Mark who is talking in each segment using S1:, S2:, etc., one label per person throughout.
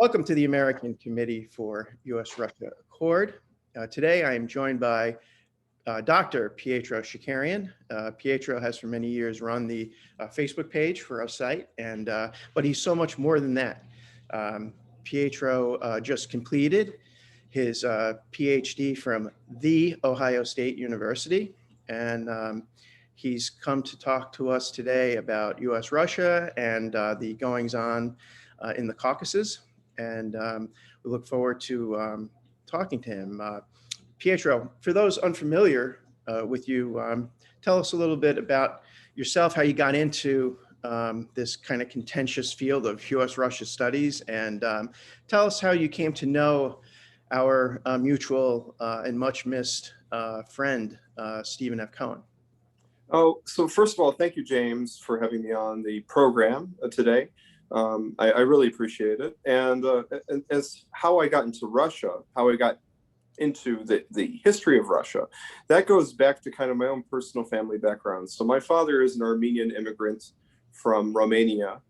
S1: Welcome to the American Committee for U.S.-Russia Accord. Today I am joined by Dr. Pietro Shakarian. Pietro has for many years run the Facebook page for our site, but he's so much more than that. Pietro just completed his PhD from The Ohio State University, and he's come to talk to us today about U.S.-Russia and the goings-on in the Caucasus, and we look forward to talking to him. Pietro, for those unfamiliar with you, tell us a little bit about yourself, how you got into this kind of contentious field of U.S.-Russia studies, and tell us how you came to know our mutual and much missed friend, Stephen F. Cohen.
S2: Oh, so first of all, thank you, James, for having me on the program today. I really appreciate it. And as how I got into Russia, how I got into the history of Russia, that goes back to kind of my own personal family background. So my father is an Armenian immigrant from Romania.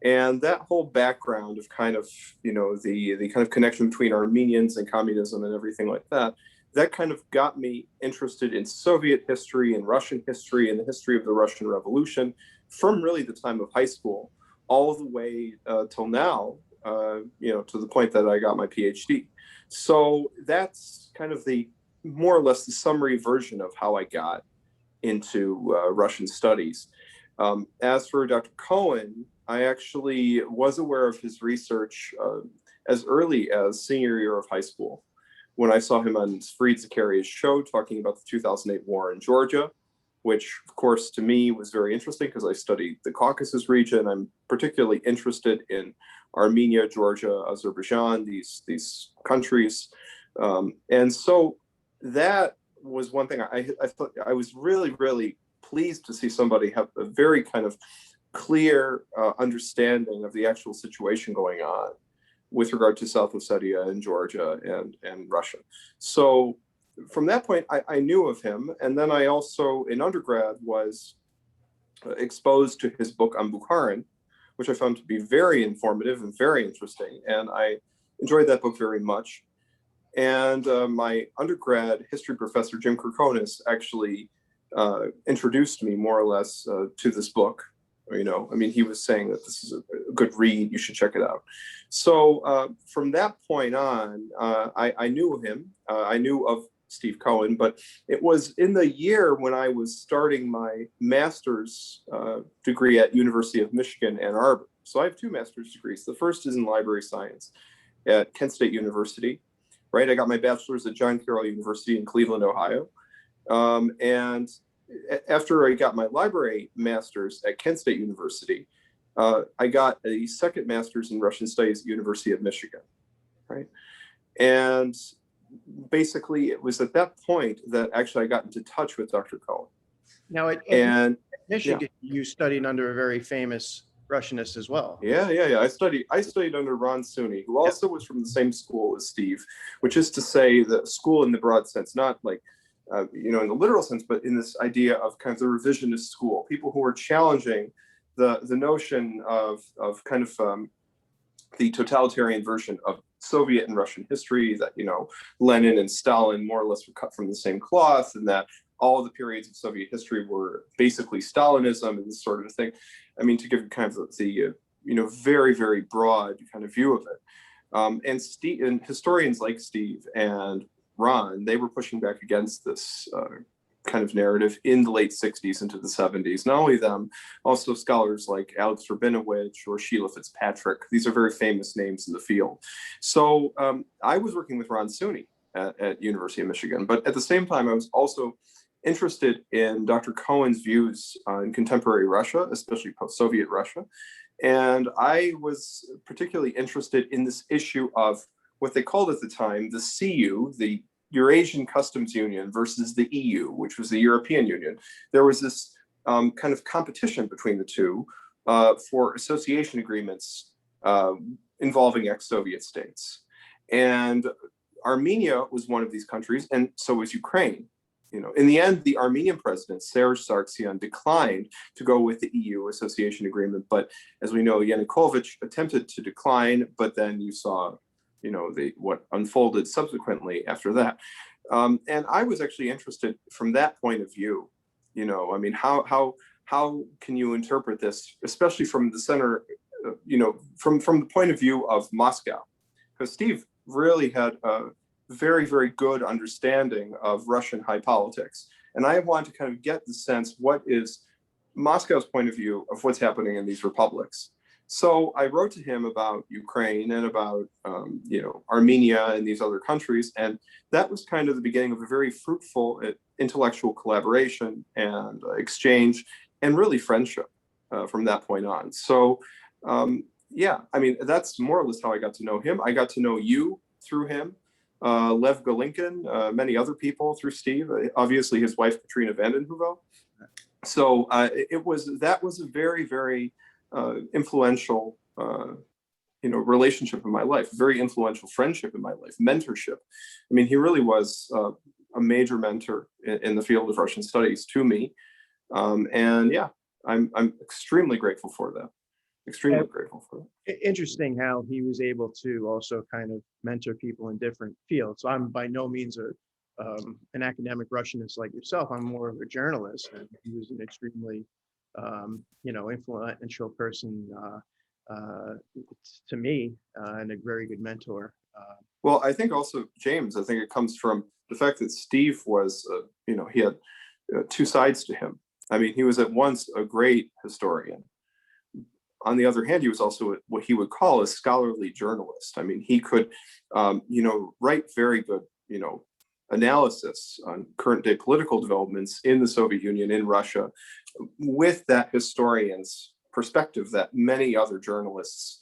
S2: And that whole background of kind of, the kind of connection between Armenians and communism and everything like that, that kind of got me interested in Soviet history and Russian history and the history of the Russian Revolution from really the time of high school all the way till now, to the point that I got my PhD. So that's kind of the more or less the summary version of how I got into Russian studies. As for Dr. Cohen, I actually was aware of his research as early as senior year of high school, when I saw him on Fareed Zakaria's show talking about the 2008 war in Georgia, which of course to me was very interesting because I studied the Caucasus region. I'm particularly interested in Armenia, Georgia, Azerbaijan, these countries. And so that was one thing I thought I was really, really pleased to see somebody have a very kind of clear understanding of the actual situation going on with regard to South Ossetia and Georgia and Russia. So from that point, I knew of him. And then I also, in undergrad, was exposed to his book on Bukharin, which I found to be very informative and very interesting. And I enjoyed that book very much. And my undergrad history professor, Jim Kirkonis, actually introduced me more or less to this book. He was saying that this is a good read, you should check it out. So from that point on, I knew of him. I knew of Steve Cohen, but it was in the year when I was starting my master's degree at University of Michigan, Ann Arbor. So I have two master's degrees. The first is in library science at Kent State University, right? I got my bachelor's at John Carroll University in Cleveland, Ohio. And after I got my library master's at Kent State University, I got a second master's in Russian studies at University of Michigan, right? And basically, it was at that point that actually I got into touch with Dr. Cohen.
S1: Now, at Michigan, you studied under a very famous Russianist as well.
S2: Yeah. I studied under Ron Sunny, who also was from the same school as Steve, which is to say the school in the broad sense, not like in the literal sense, but in this idea of kind of the revisionist school, people who are challenging the notion of kind of the totalitarian version of Soviet and Russian history, that, Lenin and Stalin more or less were cut from the same cloth, and that all of the periods of Soviet history were basically Stalinism and this sort of thing. I mean, to give kind of the very, very broad kind of view of it. And historians like Steve and Ron, they were pushing back against this kind of narrative in the late 60s into the 70s. Not only them, also scholars like Alex Rabinowitz or Sheila Fitzpatrick. These are very famous names in the field. So I was working with Ron Sunny at University of Michigan, but at the same time, I was also interested in Dr. Cohen's views in contemporary Russia, especially post-Soviet Russia. And I was particularly interested in this issue of what they called at the time the CU, the Eurasian Customs Union, versus the EU, which was the European Union. There was this kind of competition between the two for association agreements involving ex-Soviet states. And Armenia was one of these countries, and so was Ukraine. in the end, the Armenian president, Serge Sargsyan, declined to go with the EU association agreement. But as we know, Yanukovych attempted to decline, but then you saw, what unfolded subsequently after that. And I was actually interested from that point of view. How can you interpret this, especially from the center, from the point of view of Moscow? Because Steve really had a very, very good understanding of Russian high politics. And I want to kind of get the sense, what is Moscow's point of view of what's happening in these republics? So I wrote to him about Ukraine and about, Armenia and these other countries. And that was kind of the beginning of a very fruitful intellectual collaboration and exchange, and really friendship from that point on. So, that's more or less how I got to know him. I got to know you through him, Lev Galinkin, many other people through Steve, obviously his wife, Katrina Vanden Heuvel. So that was a very, very influential, relationship in my life, very influential friendship in my life, mentorship. I mean, he really was a major mentor in the field of Russian studies to me. I'm extremely grateful for that. Extremely grateful for that.
S1: Interesting how he was able to also kind of mentor people in different fields. So I'm by no means an academic Russianist like yourself. I'm more of a journalist, and he was an extremely, influential person to me, and a very good mentor.
S2: Well, I think also, James, I think it comes from the fact that Steve was, he had two sides to him. I mean, he was at once a great historian. On the other hand, he was also what he would call a scholarly journalist. I mean, he could, write very good, analysis on current day political developments in the Soviet Union, in Russia, with that historian's perspective that many other journalists,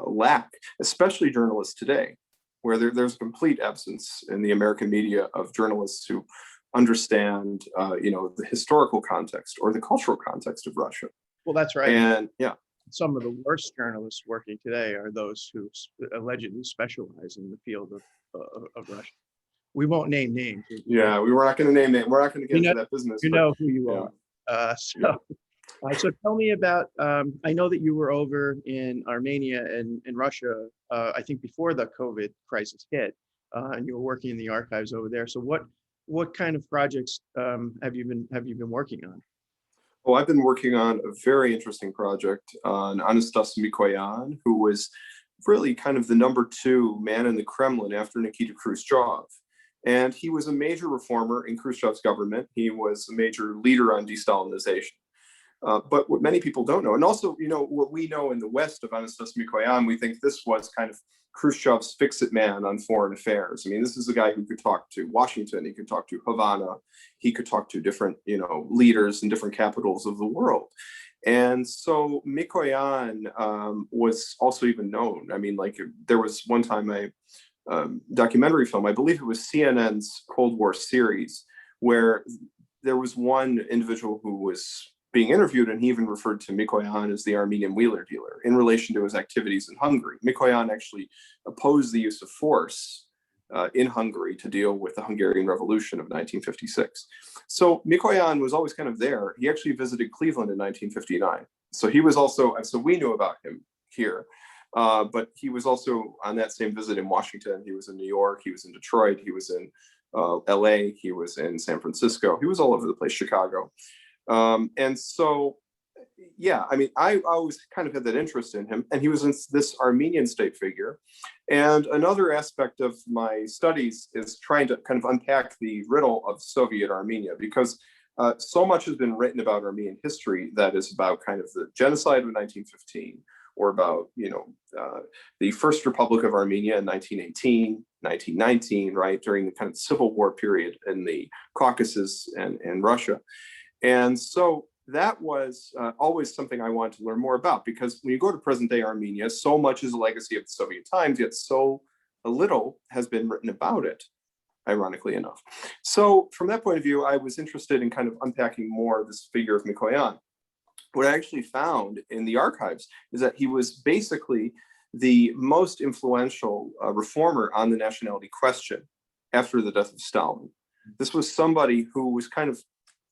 S2: lack, especially journalists today, where there's a complete absence in the American media of journalists who understand, the historical context or the cultural context of Russia.
S1: Well, that's right.
S2: And
S1: some of the worst journalists working today are those who allegedly specialize in the field of Russia. We won't name names.
S2: Yeah, we're not going to name names. We're not going to get into that business.
S1: You know who you are. So tell me about, I know that you were over in Armenia and in Russia, I think before the COVID crisis hit, and you were working in the archives over there. So what kind of projects have you been working on?
S2: Well, I've been working on a very interesting project on Anastas Mikoyan, who was really kind of the #2 man in the Kremlin after Nikita Khrushchev. And he was a major reformer in Khrushchev's government. He was a major leader on de-Stalinization. But what many people don't know, and also, what we know in the West of Anastas Mikoyan, we think this was kind of Khrushchev's fix-it man on foreign affairs. I mean, this is a guy who could talk to Washington, he could talk to Havana, he could talk to different, leaders in different capitals of the world. And so Mikoyan was also even known. I mean, like, there was one time a documentary film, I believe it was CNN's Cold War series, where there was one individual who was being interviewed, and he even referred to Mikoyan as the Armenian wheeler dealer in relation to his activities in Hungary. Mikoyan actually opposed the use of force in Hungary to deal with the Hungarian Revolution of 1956. So Mikoyan was always kind of there. He actually visited Cleveland in 1959. So he was also, so we knew about him here, but he was also on that same visit in Washington. He was in New York, he was in Detroit, he was in LA, he was in San Francisco, he was all over the place, Chicago. And so, I mean, I always kind of had that interest in him, and he was this Armenian state figure. And another aspect of my studies is trying to kind of unpack the riddle of Soviet Armenia, because so much has been written about Armenian history that is about kind of the genocide of 1915, or about, the First Republic of Armenia in 1918, 1919, right, during the kind of civil war period in the Caucasus and Russia. And so that was always something I wanted to learn more about, because when you go to present day Armenia, so much is a legacy of the Soviet times, yet so little has been written about it, ironically enough. So from that point of view, I was interested in kind of unpacking more of this figure of Mikoyan. What I actually found in the archives is that he was basically the most influential reformer on the nationality question after the death of Stalin. This was somebody who was kind of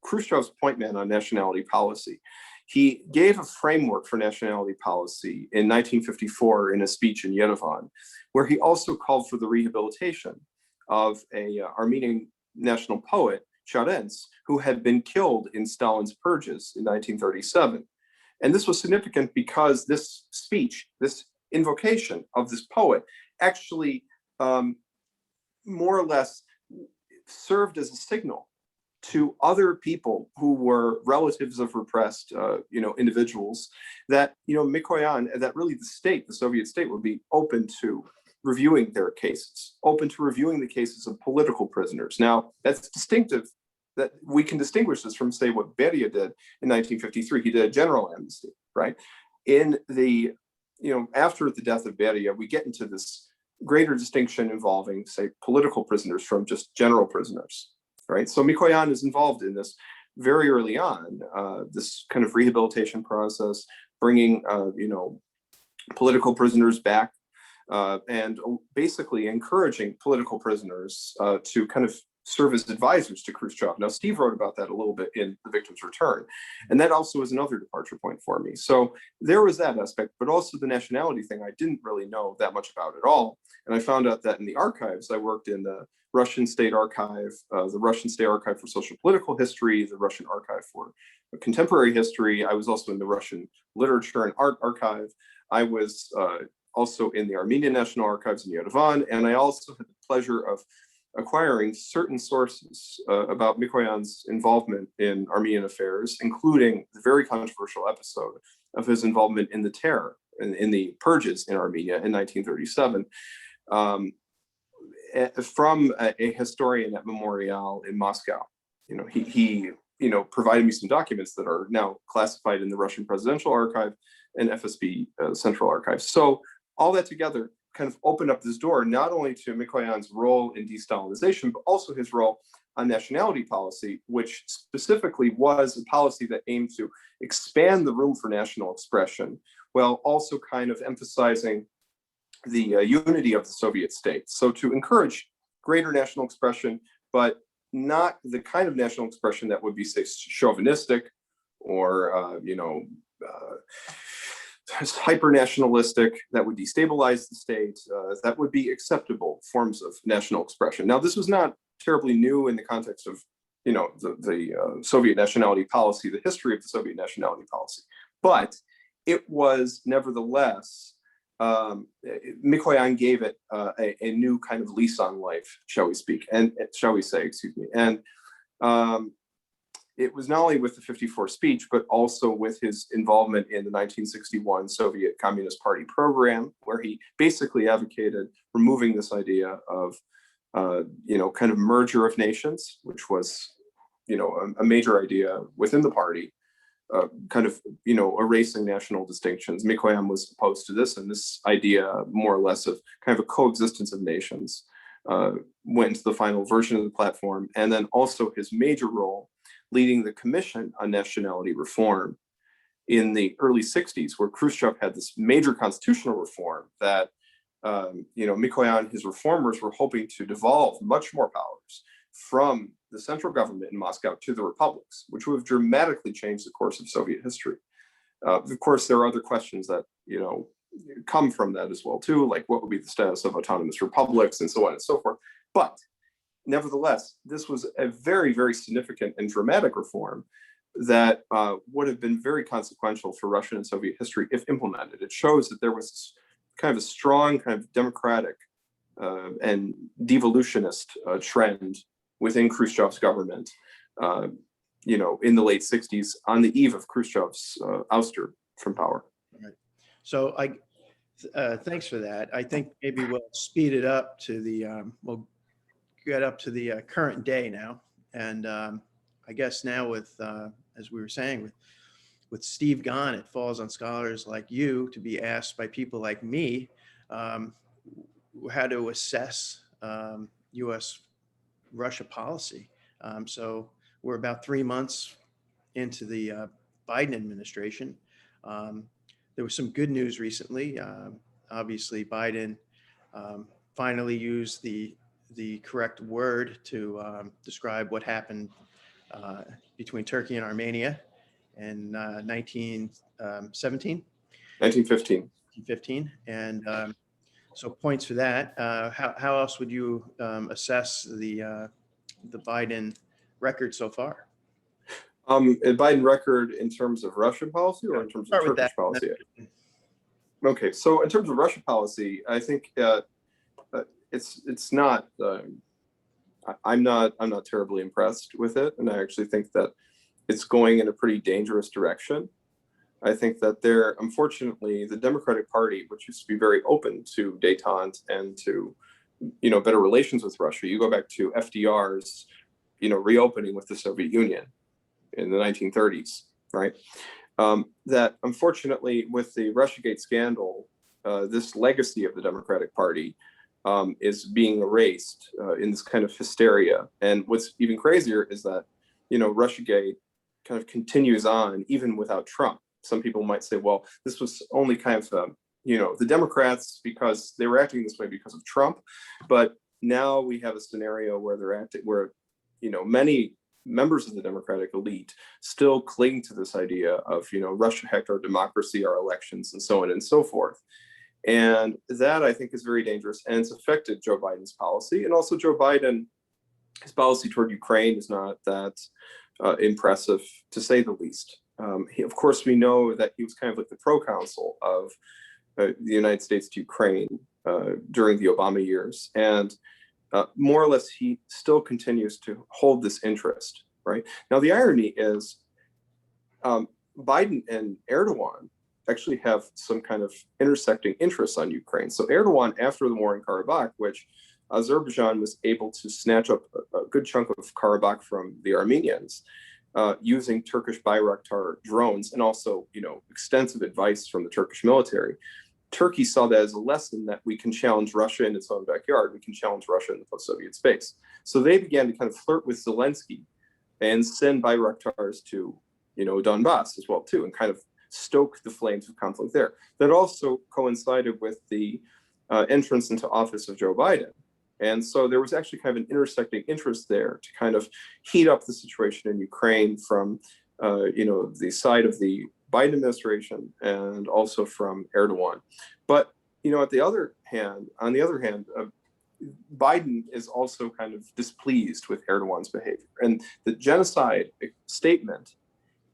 S2: Khrushchev's point man on nationality policy. He gave a framework for nationality policy in 1954 in a speech in Yerevan, where he also called for the rehabilitation of a Armenian national poet, Carden, who had been killed in Stalin's purges in 1937. And this was significant because this speech, this invocation of this poet, actually more or less served as a signal to other people who were relatives of repressed, individuals, that, Mikoyan, that really the state, the Soviet state, would be open to reviewing their cases, open to reviewing the cases of political prisoners. Now, that's distinctive, that we can distinguish this from, say, what Beria did in 1953. He did a general amnesty, right? In the, after the death of Beria, we get into this greater distinction involving, say, political prisoners from just general prisoners, right? So Mikoyan is involved in this very early on, this kind of rehabilitation process, bringing, political prisoners back, and basically encouraging political prisoners to kind of serve as advisors to Khrushchev. Now, Steve wrote about that a little bit in The Victim's Return, and that also was another departure point for me. So there was that aspect, but also the nationality thing I didn't really know that much about at all. And I found out that in the archives, I worked in the Russian State Archive, the Russian State Archive for Social Political History, the Russian Archive for Contemporary History. I was also in the Russian Literature and Art Archive. I was also in the Armenian National Archives in Yerevan, and I also had the pleasure of acquiring certain sources about Mikoyan's involvement in Armenian affairs, including the very controversial episode of his involvement in the terror, in the purges in Armenia in 1937. From a historian at Memorial in Moscow. He provided me some documents that are now classified in the Russian Presidential Archive and FSB Central Archive. So all that together kind of opened up this door, not only to Mikoyan's role in de-Stalinization, but also his role on nationality policy, which specifically was a policy that aimed to expand the room for national expression, while also kind of emphasizing the unity of the Soviet state. So to encourage greater national expression, but not the kind of national expression that would be, say, chauvinistic or, hyper-nationalistic, that would destabilize the state, that would be acceptable forms of national expression. Now, this was not terribly new in the context of, the Soviet nationality policy, the history of the Soviet nationality policy, but it was nevertheless, Mikoyan gave it a new kind of lease on life, shall we say, and it was not only with the 54 speech, but also with his involvement in the 1961 Soviet Communist Party program, where he basically advocated removing this idea of, kind of merger of nations, which was, a major idea within the party, kind of, erasing national distinctions. Mikoyan was opposed to this, and this idea, more or less, of kind of a coexistence of nations went into the final version of the platform. And then also his major role leading the Commission on Nationality Reform in the early 60s, where Khrushchev had this major constitutional reform that, Mikoyan, his reformers, were hoping to devolve much more powers from the central government in Moscow to the republics, which would have dramatically changed the course of Soviet history. Of course, there are other questions that, come from that as well, too, like what would be the status of autonomous republics and so on and so forth. But nevertheless, this was a very, very significant and dramatic reform that would have been very consequential for Russian and Soviet history if implemented. It shows that there was this kind of a strong kind of democratic and devolutionist trend within Khrushchev's government, in the late 60s, on the eve of Khrushchev's ouster from power.
S1: Right. So thanks for that. I think maybe we'll speed it up to we'll get up to the current day now. And I guess now with, as we were saying, with Steve gone, it falls on scholars like you to be asked by people like me how to assess U.S.-Russia policy. So we're about 3 months into the Biden administration. There was some good news recently. Obviously, Biden finally used the the correct word to describe what happened between Turkey and Armenia in 1917?
S2: 1915.
S1: 1915. And so points for that. How else would you assess the Biden record so far?
S2: A Biden record in terms of Russian policy or in terms of Turkish policy? Okay, so in terms of Russia policy, I think it's not. I'm not terribly impressed with it, and I actually think that it's going in a pretty dangerous direction. I think that unfortunately, the Democratic Party, which used to be very open to détente and to, better relations with Russia. You go back to FDR's, reopening with the Soviet Union in the 1930s, right? That unfortunately, with the Russiagate scandal, this legacy of the Democratic Party is being erased in this kind of hysteria. And what's even crazier is that, Russiagate kind of continues on even without Trump. Some people might say, well, this was only kind of, the Democrats, because they were acting this way because of Trump. But now we have a scenario where many members of the Democratic elite still cling to this idea of, Russia hacked our democracy, our elections, and so on and so forth. And that, I think, is very dangerous. And it's affected Joe Biden's policy. And also Joe Biden, his policy toward Ukraine is not that impressive, to say the least. Of course, we know that he was kind of like the proconsul of the United States to Ukraine during the Obama years. And more or less, he still continues to hold this interest, right? Now, the irony is Biden and Erdogan actually have some kind of intersecting interests on Ukraine. So Erdogan, after the war in Karabakh, which Azerbaijan was able to snatch up a good chunk of Karabakh from the Armenians, using Turkish Bayraktar drones and also, extensive advice from the Turkish military. Turkey saw that as a lesson that we can challenge Russia in its own backyard. We can challenge Russia in the post-Soviet space. So they began to kind of flirt with Zelensky and send Bayraktars to, Donbass as well, too, and kind of stoke the flames of conflict there. That also coincided with the entrance into office of Joe Biden. And so there was actually kind of an intersecting interest there to kind of heat up the situation in Ukraine from, the side of the Biden administration and also from Erdogan. But, on the other hand, Biden is also kind of displeased with Erdogan's behavior. And the genocide statement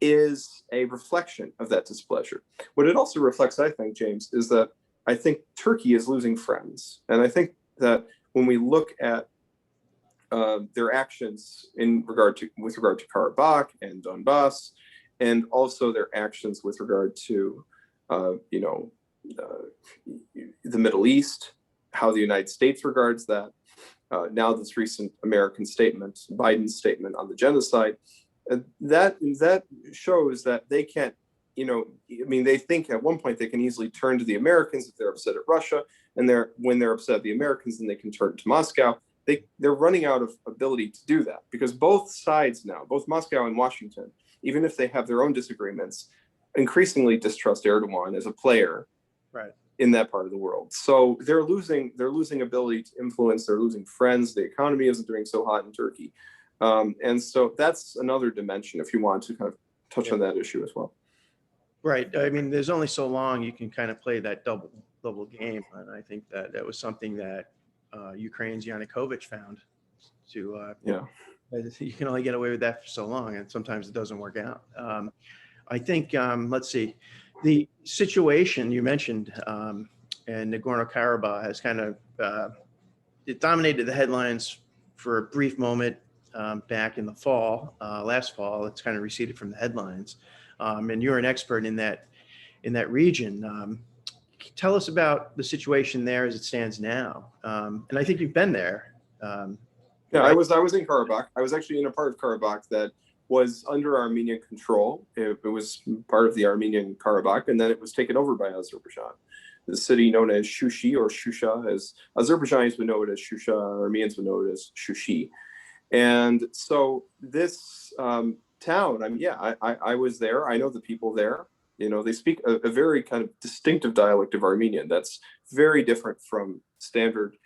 S2: is a reflection of that displeasure. What it also reflects, I think, James, is that I think Turkey is losing friends. And I think that when we look at their actions with regard to Karabakh and Donbass, and also their actions with regard to, the Middle East, how the United States regards that. Now, this recent American statement, Biden's statement on the genocide, that shows that they can't, they think at one point they can easily turn to the Americans if they're upset at Russia, and when they're upset at the Americans, then they can turn to Moscow. They're running out of ability to do that because both sides now, both Moscow and Washington, even if they have their own disagreements, increasingly distrust Erdogan as a player, right, in that part of the world. So they're losing ability to influence. They're losing friends. The economy isn't doing so hot in Turkey, and so that's another dimension. If you want to kind of touch on that issue as well.
S1: Right. I mean, there's only so long you can kind of play that double game, and I think that was something that Ukraine's Yanukovych found. You can only get away with that for so long, and sometimes it doesn't work out. I think, let's see, the situation you mentioned in Nagorno-Karabakh has kind of it dominated the headlines for a brief moment back in the fall, last fall. It's kind of receded from the headlines, and you're an expert in that region. Tell us about the situation there as it stands now, and I think you've been there.
S2: Yeah, right? I was in Karabakh. I was actually in a part of Karabakh that was under Armenian control. It was part of the Armenian Karabakh, and then it was taken over by Azerbaijan. The city known as Shushi, or Shusha, as Azerbaijanis would know it as Shusha, Armenians would know it as Shushi. And so this town, I was there. I know the people there. They speak a very kind of distinctive dialect of Armenian that's very different from standard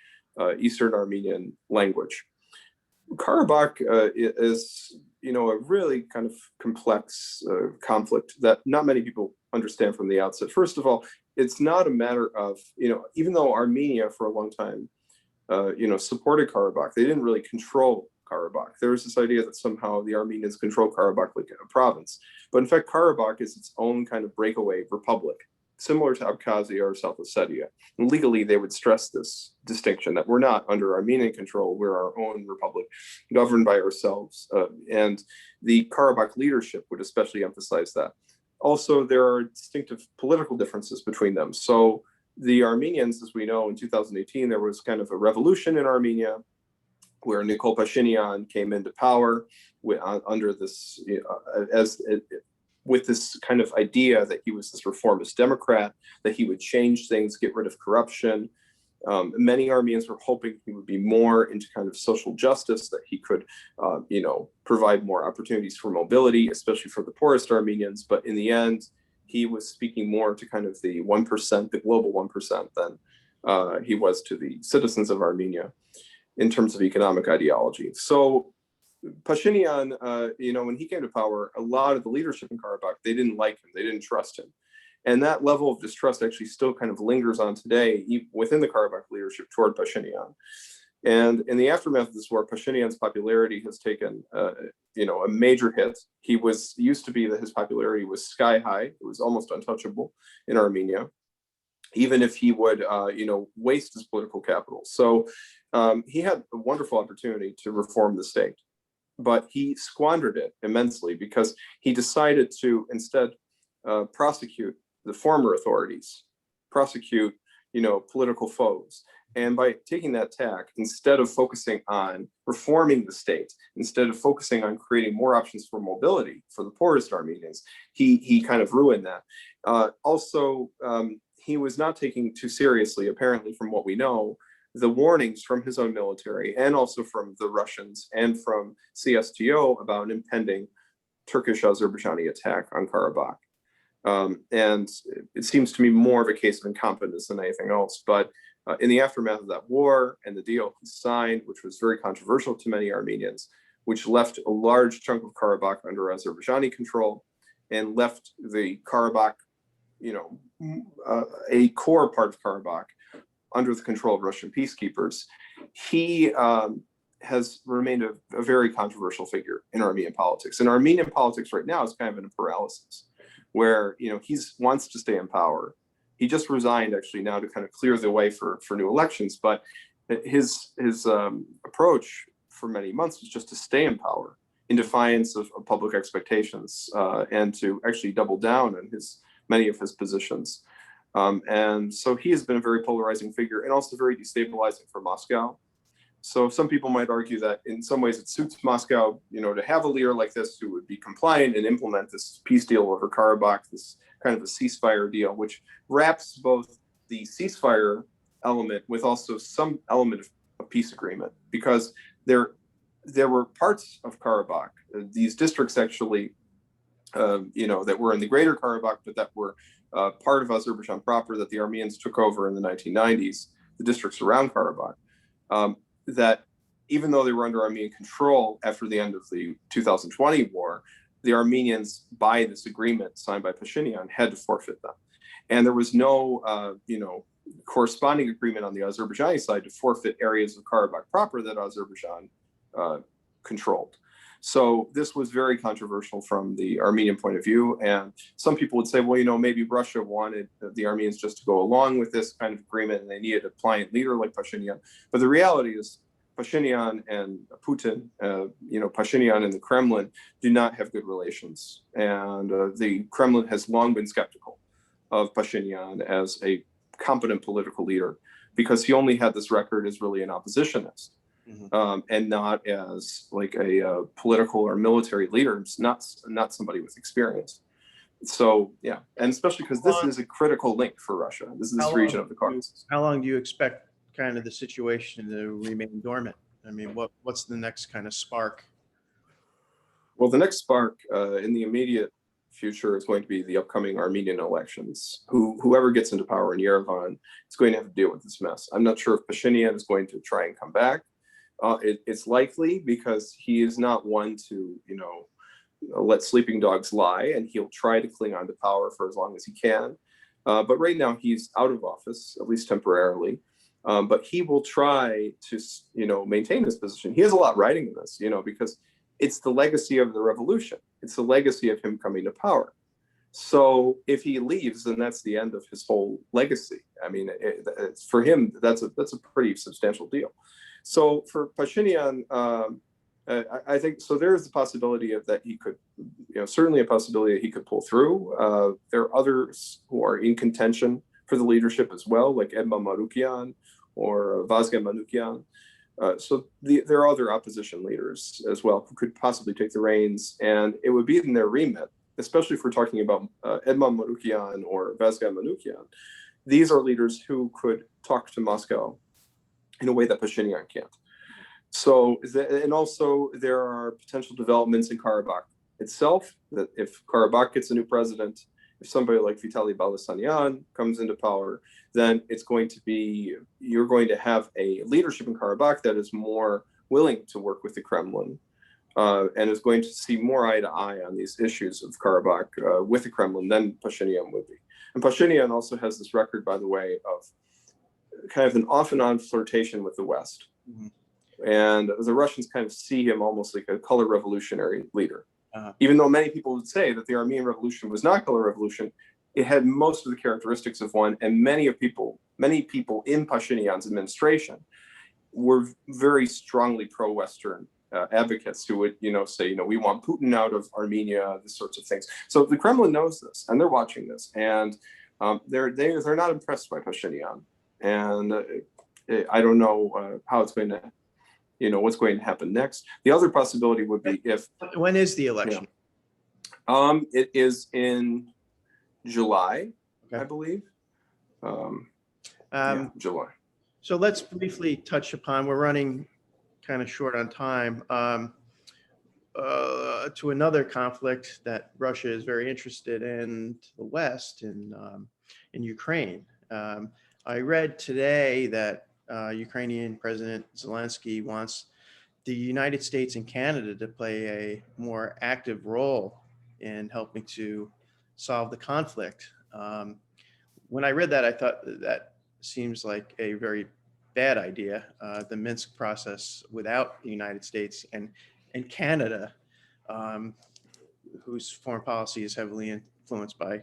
S2: Eastern Armenian language. Karabakh is, a really kind of complex conflict that not many people understand from the outset. First of all, it's not a matter of, even though Armenia for a long time, supported Karabakh, they didn't really control Karabakh. There was this idea that somehow the Armenians control Karabakh like a province. But in fact, Karabakh is its own kind of breakaway republic, similar to Abkhazia or South Ossetia. And legally, they would stress this distinction that we're not under Armenian control, we're our own republic, governed by ourselves. And the Karabakh leadership would especially emphasize that. Also, there are distinctive political differences between them. So the Armenians, as we know, in 2018, there was kind of a revolution in Armenia where Nikol Pashinyan came into power under this, with this kind of idea that he was this reformist Democrat, that he would change things, get rid of corruption. Many Armenians were hoping he would be more into kind of social justice, that he could, provide more opportunities for mobility, especially for the poorest Armenians. But in the end, he was speaking more to kind of the 1%, the global 1%, than he was to the citizens of Armenia in terms of economic ideology. So Pashinyan, when he came to power, a lot of the leadership in Karabakh, they didn't like him, they didn't trust him. And that level of distrust actually still kind of lingers on today within the Karabakh leadership toward Pashinyan. And in the aftermath of this war, Pashinyan's popularity has taken, a major hit. He used to be that his popularity was sky high. It was almost untouchable in Armenia, even if he would, waste his political capital. So he had a wonderful opportunity to reform the state, but he squandered it immensely because he decided to instead prosecute the former authorities, prosecute, political foes. And by taking that tack, instead of focusing on reforming the state, instead of focusing on creating more options for mobility for the poorest Armenians, he kind of ruined that. Also, he was not taking too seriously, apparently, from what we know, the warnings from his own military and also from the Russians and from CSTO about an impending Turkish-Azerbaijani attack on Karabakh. And it seems to me more of a case of incompetence than anything else. But in the aftermath of that war and the deal he signed, which was very controversial to many Armenians, which left a large chunk of Karabakh under Azerbaijani control and left the Karabakh, a core part of Karabakh under the control of Russian peacekeepers, he has remained a very controversial figure in Armenian politics. And Armenian politics right now is kind of in a paralysis where, he wants to stay in power. He just resigned actually now to kind of clear the way for new elections. But his approach for many months was just to stay in power in defiance of public expectations and to actually double down on many of his positions. And so he has been a very polarizing figure and also very destabilizing for Moscow. So some people might argue that in some ways it suits Moscow, to have a leader like this who would be compliant and implement this peace deal over Karabakh, this kind of a ceasefire deal, which wraps both the ceasefire element with also some element of a peace agreement, because there were parts of Karabakh, these districts actually, that were in the greater Karabakh, but that were part of Azerbaijan proper that the Armenians took over in the 1990s, the districts around Karabakh, that even though they were under Armenian control after the end of the 2020 war, the Armenians, by this agreement signed by Pashinyan, had to forfeit them. And there was no, corresponding agreement on the Azerbaijani side to forfeit areas of Karabakh proper that Azerbaijan controlled. So this was very controversial from the Armenian point of view. And some people would say, well, maybe Russia wanted the Armenians just to go along with this kind of agreement and they needed a pliant leader like Pashinyan. But the reality is Pashinyan and Putin, Pashinyan and the Kremlin do not have good relations. And the Kremlin has long been skeptical of Pashinyan as a competent political leader because he only had this record as really an oppositionist. Mm-hmm. And not as like a political or military leader. It's not somebody with experience. So yeah, and especially because this is a critical link for Russia. This is this region of the Caucasus.
S1: How long do you expect kind of the situation to remain dormant? I mean, what's the next kind of spark?
S2: Well, the next spark in the immediate future is going to be the upcoming Armenian elections. Whoever gets into power in Yerevan is going to have to deal with this mess. I'm not sure if Pashinyan is going to try and come back. It's likely, because he is not one to, let sleeping dogs lie, and he'll try to cling on to power for as long as he can. But right now he's out of office, at least temporarily. But he will try to, maintain his position. He has a lot riding in this, because it's the legacy of the revolution. It's the legacy of him coming to power. So if he leaves, then that's the end of his whole legacy. I mean, for him, that's a pretty substantial deal. So for Pashinyan, I think so. There is the possibility of that he could, certainly a possibility that he could pull through. There are others who are in contention for the leadership as well, like Edma Manukyan or Vazgen Manukyan. So there are other opposition leaders as well who could possibly take the reins, and it would be in their remit, especially if we're talking about Edma Manukyan or Vazgen Manukyan. These are leaders who could talk to Moscow in a way that Pashinyan can't. So, and also there are potential developments in Karabakh itself, that if Karabakh gets a new president, if somebody like Vitaly Balasanyan comes into power, then you're going to have a leadership in Karabakh that is more willing to work with the Kremlin, and is going to see more eye to eye on these issues of Karabakh with the Kremlin than Pashinyan would be. And Pashinyan also has this record, by the way, of kind of an off and on flirtation with the West. Mm-hmm. And the Russians kind of see him almost like a color revolutionary leader. Even though many people would say that the Armenian Revolution was not color revolution, it had most of the characteristics of one, and many people in Pashinyan's administration were very strongly pro-Western advocates who would, say, we want Putin out of Armenia, these sorts of things. So the Kremlin knows this, and they're watching this, and they're not impressed by Pashinyan, and I don't know how it's going to. What's going to happen next. The other possibility would be if...
S1: When is the election?
S2: It is in July, okay. I believe. July.
S1: So let's briefly touch upon, we're running kind of short on time, to another conflict that Russia is very interested in, the West, in Ukraine. I read today that Ukrainian President Zelensky wants the United States and Canada to play a more active role in helping to solve the conflict. When I read that, I thought that seems like a very bad idea. The Minsk process without the United States and Canada, whose foreign policy is heavily influenced by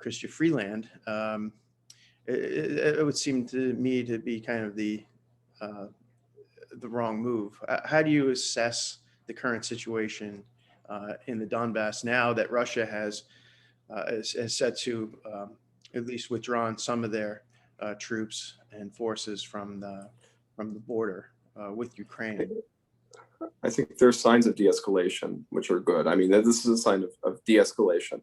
S1: Chrystia Freeland, it would seem to me to be kind of the wrong move. How do you assess the current situation in the Donbass now that Russia has said to at least withdrawn some of their troops and forces from the border with Ukraine?
S2: I think there's signs of de-escalation, which are good. I mean, this is a sign of de-escalation,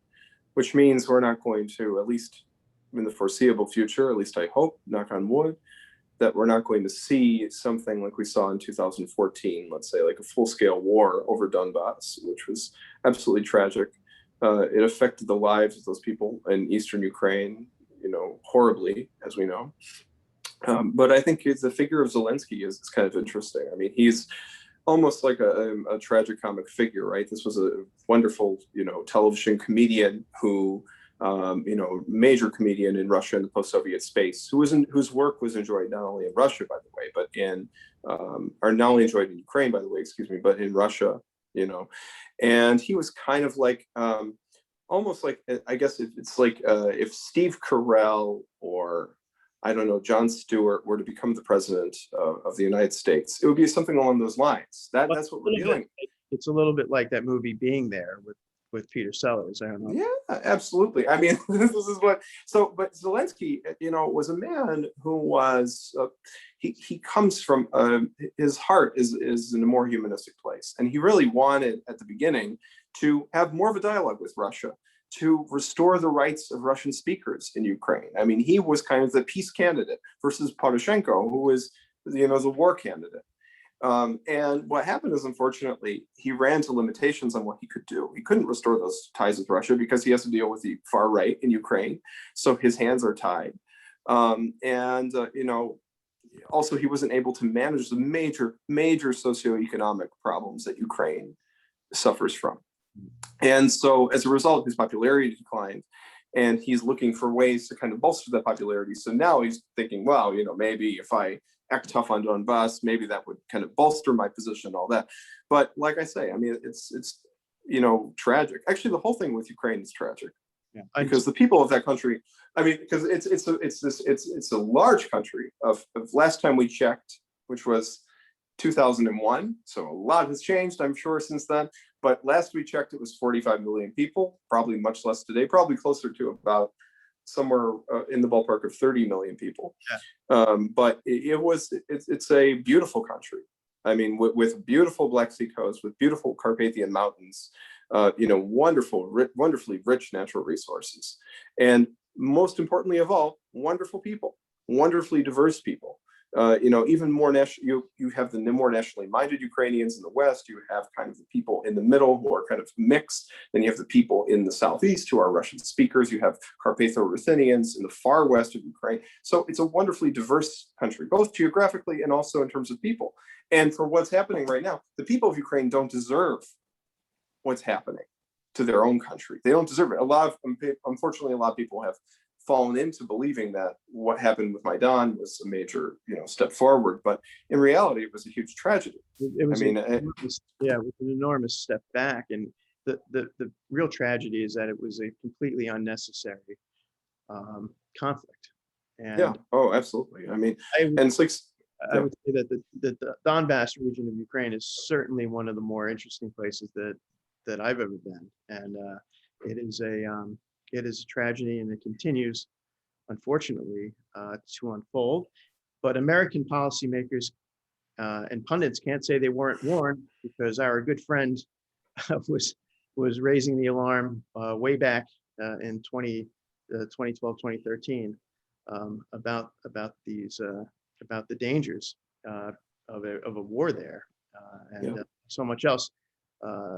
S2: which means we're not going to, at least in the foreseeable future, at least I hope, knock on wood, that we're not going to see something like we saw in 2014, let's say, like a full-scale war over Donbass, which was absolutely tragic. It affected the lives of those people in eastern Ukraine, horribly, as we know. But I think the figure of Zelensky is kind of interesting. I mean, he's almost like a tragicomic figure, right? This was a wonderful, television comedian who, major comedian in Russia in the post-Soviet space, whose work was enjoyed not only in Russia, by the way, but or not only enjoyed in Ukraine, by the way, excuse me, but in Russia, and he was kind of like, almost like, I guess it's like if Steve Carell or I don't know, Jon Stewart were to become the president of the United States, it would be something along those lines. That's what we're dealing with.
S1: It's a little bit like that movie Being There with Peter Sellers. I don't know.
S2: Yeah, absolutely. I mean, this is what. So, but Zelensky, was a man who was. He comes from his heart is in a more humanistic place, and he really wanted at the beginning to have more of a dialogue with Russia, to restore the rights of Russian speakers in Ukraine. I mean, he was kind of the peace candidate versus Poroshenko, who was, the war candidate. And what happened is, unfortunately, he ran to limitations on what he could do. He couldn't restore those ties with Russia because he has to deal with the far right in Ukraine. So his hands are tied. Also, he wasn't able to manage the major socioeconomic problems that Ukraine suffers from. And so as a result, his popularity declined, and he's looking for ways to kind of bolster that popularity. So now he's thinking, well, maybe if I act tough on Donbass, maybe that would kind of bolster my position, all that. But like I say, I mean, it's tragic. Actually, the whole thing with Ukraine is tragic. Yeah. Because the people of that country, I mean, because it's a large country. Of last time we checked, which was 2001, so a lot has changed, I'm sure, since then. But last we checked, it was 45 million people, probably much less today, probably closer to about somewhere in the ballpark of 30 million people. Yeah. But it's a beautiful country. I mean, with beautiful Black Sea coast, with beautiful Carpathian mountains, wonderfully rich natural resources, and most importantly of all, wonderful people, wonderfully diverse people. Even more you have the more nationally minded Ukrainians in the West. You have kind of the people in the middle who are kind of mixed. Then you have the people in the Southeast who are Russian speakers. You have Carpatho-Ruthenians in the far west of Ukraine. So it's a wonderfully diverse country, both geographically and also in terms of people. And for what's happening right now, the people of Ukraine don't deserve what's happening to their own country. They don't deserve it. Unfortunately, a lot of people have fallen into believing that what happened with Maidan was a major, step forward. But in reality, it was a huge tragedy. It was
S1: an enormous step back. And the real tragedy is that it was a completely unnecessary conflict. And
S2: yeah. Oh, absolutely. I mean, I
S1: would say that the Donbass region of Ukraine is certainly one of the more interesting places that I've ever been. And it is a tragedy, and it continues, unfortunately, to unfold. But American policymakers and pundits can't say they weren't warned, because our good friend was raising the alarm way back in 2012, 2013 about the dangers of a war there, and so much else.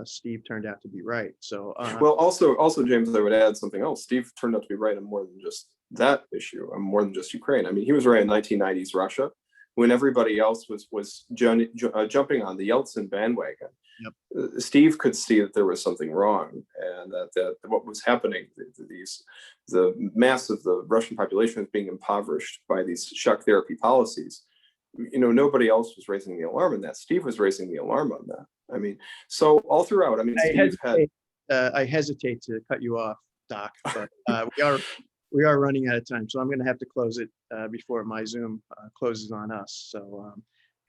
S1: Steve turned out to be right. So
S2: well, also James, I would add something else. Steve turned out to be right on more than just that issue, on more than just Ukraine. I mean, he was right in 1990s Russia, when everybody else was jumping on the Yeltsin bandwagon. Yep. Steve could see that there was something wrong, and that what was happening, the mass of the Russian population was being impoverished by these shock therapy policies. Nobody else was raising the alarm on that. Steve was raising the alarm on that. I mean, so all throughout, I mean,
S1: I hesitate to cut you off, Doc, but we are running out of time, so I'm going to have to close it before my Zoom closes on us. So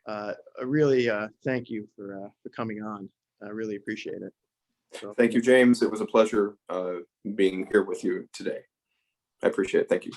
S1: I really thank you for coming on. I really appreciate it. So,
S2: thank you, James. It was a pleasure being here with you today. I appreciate it. Thank you.